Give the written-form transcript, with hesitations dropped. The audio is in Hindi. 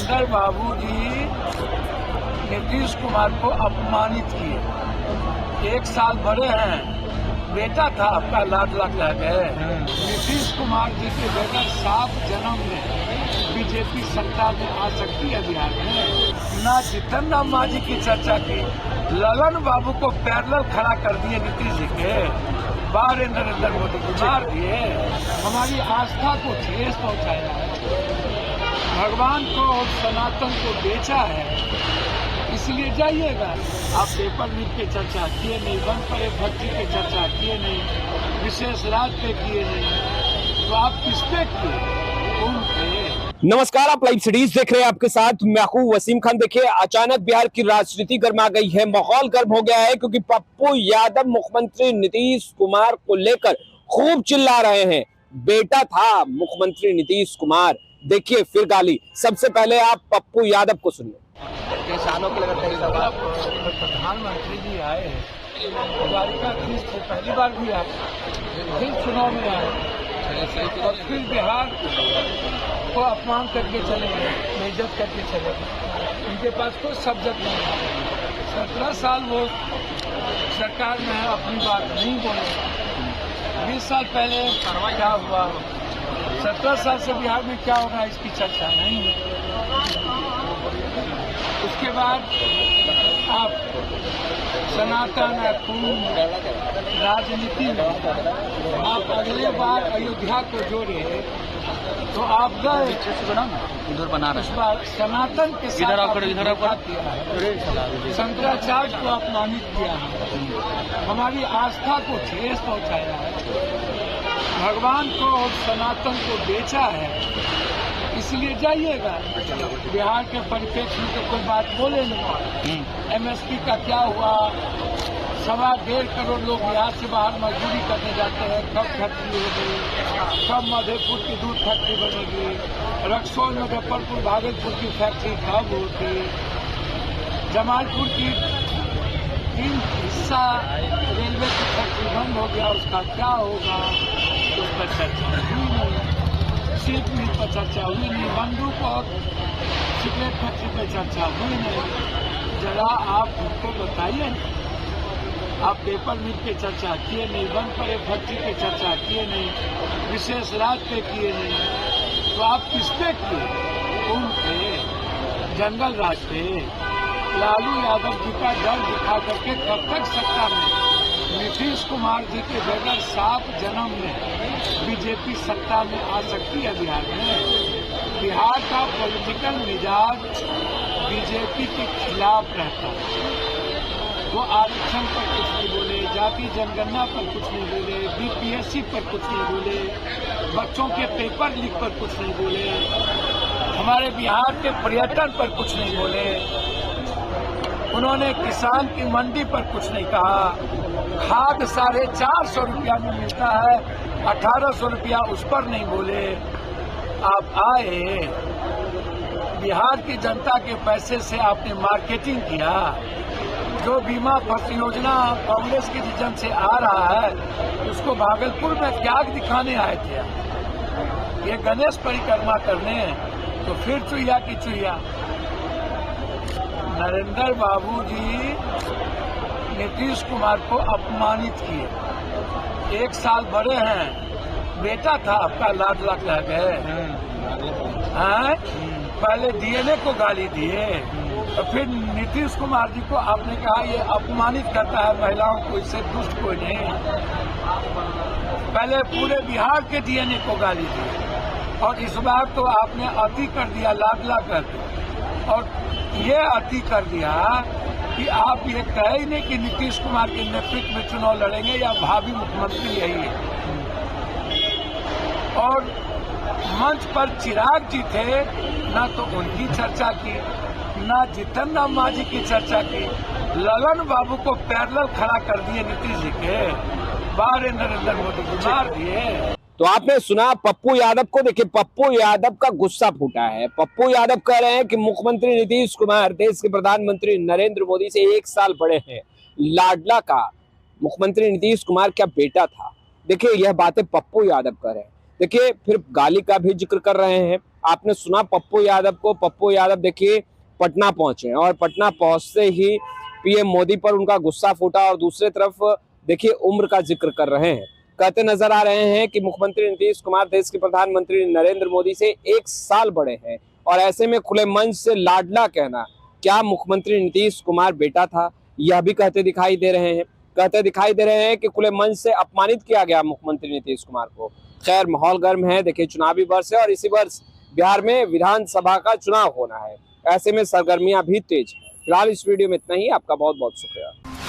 नरेंद्र बाबू जी नीतीश कुमार को अपमानित किए। 1 साल बड़े हैं, बेटा था आपका लाडला कह गए। नीतीश कुमार जी के बेटा 7 जन्म में बीजेपी सत्ता में आ सकती है बिहार में। ना जितन राम मांझी की चर्चा की, ललन बाबू को पैरेलल खड़ा कर दिए नीतीश जी के, बारे नरेंद्र मोदी को मार दिए, हमारी आस्था को ठेस पहुंचाया है, भगवान को और सनातन को बेचा है। इसलिए जाइएगा, आप पेपर लीक पे चर्चा किए नहीं, वन परे भक्ति पे चर्चा किए नहीं, विशेष राज पे किए नहीं, तो आप किस पे किए? उन पे। नमस्कार, आप लाइव सिटीज देख रहे हैं, आपके साथ मैं हूं वसीम खान। देखिए, अचानक बिहार की राजनीति गर्मा गई है, माहौल गर्म हो गया है, क्योंकि पप्पू यादव मुख्यमंत्री नीतीश कुमार को लेकर खूब चिल्ला रहे हैं। बेटा था मुख्यमंत्री नीतीश कुमार, देखिए फिर गाली। सबसे पहले आप पप्पू यादव को सुनिए। किसानों के प्रधानमंत्री जी आए हैं, द्वारिका धीश थे, पहली बार भी आए, फिर चुनाव में आए और फिर बिहार को अपमान करके चले गए, बेइज्जत करके चले गए। उनके पास कोई सब्जेक्ट नहीं है। 17 साल वो सरकार में अपनी बात नहीं बोले। 20 साल पहले क्या हुआ, 17 साल से बिहार में क्या होगा इसकी चर्चा नहीं है। उसके बाद आप सनातन राजनीति में आप अगले बार अयोध्या को जोड़े तो आप गए इधर बना इस बार सनातन के साथ किया है, शंकराचार्य को अपमानित किया है, हमारी आस्था को ठेस पहुंचाया है, भगवान को और सनातन को बेचा है। इसलिए जाइएगा, बिहार के परिप्रेक्ष्य में तो कोई बात बोले नहीं। एमएसपी का क्या हुआ, 1.25 करोड़ लोग बिहार से बाहर मजदूरी करने जाते हैं, कब फैक्ट्री हो गई, कब मधेपुर की दूध फैक्ट्री बनेगी, रक्सौल मुजफ्फरपुर भागलपुर की फैक्ट्री कब होगी, जमालपुर की 3 हिस्सा रेलवे की फैक्ट्री बंद हो गया, उसका क्या होगा, उस पर चर्चा हुई नहीं। सीट मिल पर चर्चा हुई नहीं, बंदूक और सिगरेट फैक्ट्री पर चर्चा हुई नहीं। जरा आप उनको बताइए, आप पेपर मिल पे चर्चा किए नहीं, वन परे भक्ति पे चर्चा किए नहीं, विशेष राज पे किए नहीं, तो आप किस पे किए? उन पे, जंगल राज पे। लालू यादव जी का डर दिखा करके कब तक सत्ता में? नीतीश कुमार जी के बगैर 7 जन्म में बीजेपी सत्ता में आ सकती है बिहार में। बिहार का पॉलिटिकल मिजाज बीजेपी के खिलाफ रहता है। वो आरक्षण पर कुछ नहीं बोले, जाति जनगणना पर कुछ नहीं बोले, बीपीएससी पर कुछ नहीं बोले, बच्चों के पेपर लीक पर कुछ नहीं बोले, हमारे बिहार के पर्यटन पर कुछ नहीं बोले, उन्होंने किसान की मंडी पर कुछ नहीं कहा, खाद 450 रुपया में मिलता है, 1800 रुपया उस पर नहीं बोले। आप आए, बिहार की जनता के पैसे से आपने मार्केटिंग किया। जो बीमा योजना कांग्रेस के विजन से आ रहा है, उसको भागलपुर में त्याग दिखाने आए थे। ये गणेश परिक्रमा करने, तो फिर चुहिया की चुहिया। नरेंद्र बाबू जी नीतीश कुमार को अपमानित किए। 1 साल बड़े हैं, बेटा था आपका लाडला कह गए। पहले डीएनए को गाली दिए, और फिर नीतीश कुमार जी को आपने कहा ये अपमानित करता है महिलाओं को, इससे दुष्ट कोई नहीं। पहले पूरे बिहार के डीएनए को गाली दी, और इस बार तो आपने अति कर दिया, लाडला कर दिया, और ये अति कर दिया कि आप ये कहे ही नहीं कि नीतीश कुमार के नेतृत्व में चुनाव लड़ेंगे या भावी मुख्यमंत्री यही है। और मंच पर चिराग जी थे, ना तो उनकी चर्चा की, ना जितन राम मांझी की चर्चा की, ललन बाबू को पैरेलल खड़ा कर दिए नीतीश जी के, बारे नरेंद्र मोदी को मार दिए। तो आपने सुना पप्पू यादव को। देखिए, पप्पू यादव का गुस्सा फूटा है। पप्पू यादव कह रहे हैं कि मुख्यमंत्री नीतीश कुमार देश के प्रधानमंत्री नरेंद्र मोदी से 1 साल बड़े हैं। लाडला का मुख्यमंत्री नीतीश कुमार क्या बेटा था? देखिए, यह बातें पप्पू यादव कर रहे हैं। देखिए, फिर गाली का भी जिक्र कर रहे हैं। आपने सुना पप्पू यादव को। पप्पू यादव देखिए पटना पहुंचे और पटना पहुंचते ही पीएम मोदी पर उनका गुस्सा फूटा और दूसरी तरफ देखिए उम्र का जिक्र कर रहे हैं। कहते नजर आ रहे हैं कि मुख्यमंत्री नीतीश कुमार देश के प्रधानमंत्री नरेंद्र मोदी से 1 साल बड़े हैं और ऐसे में खुले मंच से लाडला कहना, क्या मुख्यमंत्री नीतीश कुमार बेटा था, यह भी कहते दिखाई दे रहे हैं। कहते दिखाई दे रहे हैं कि खुले मंच से अपमानित किया गया मुख्यमंत्री नीतीश कुमार को। खैर माहौल गर्म है, देखिए चुनावी वर्ष है और इसी वर्ष बिहार में विधानसभा का चुनाव होना है। ऐसे में सरगर्मियां भी तेज है। फिलहाल इस वीडियो में इतना ही। आपका बहुत बहुत शुक्रिया।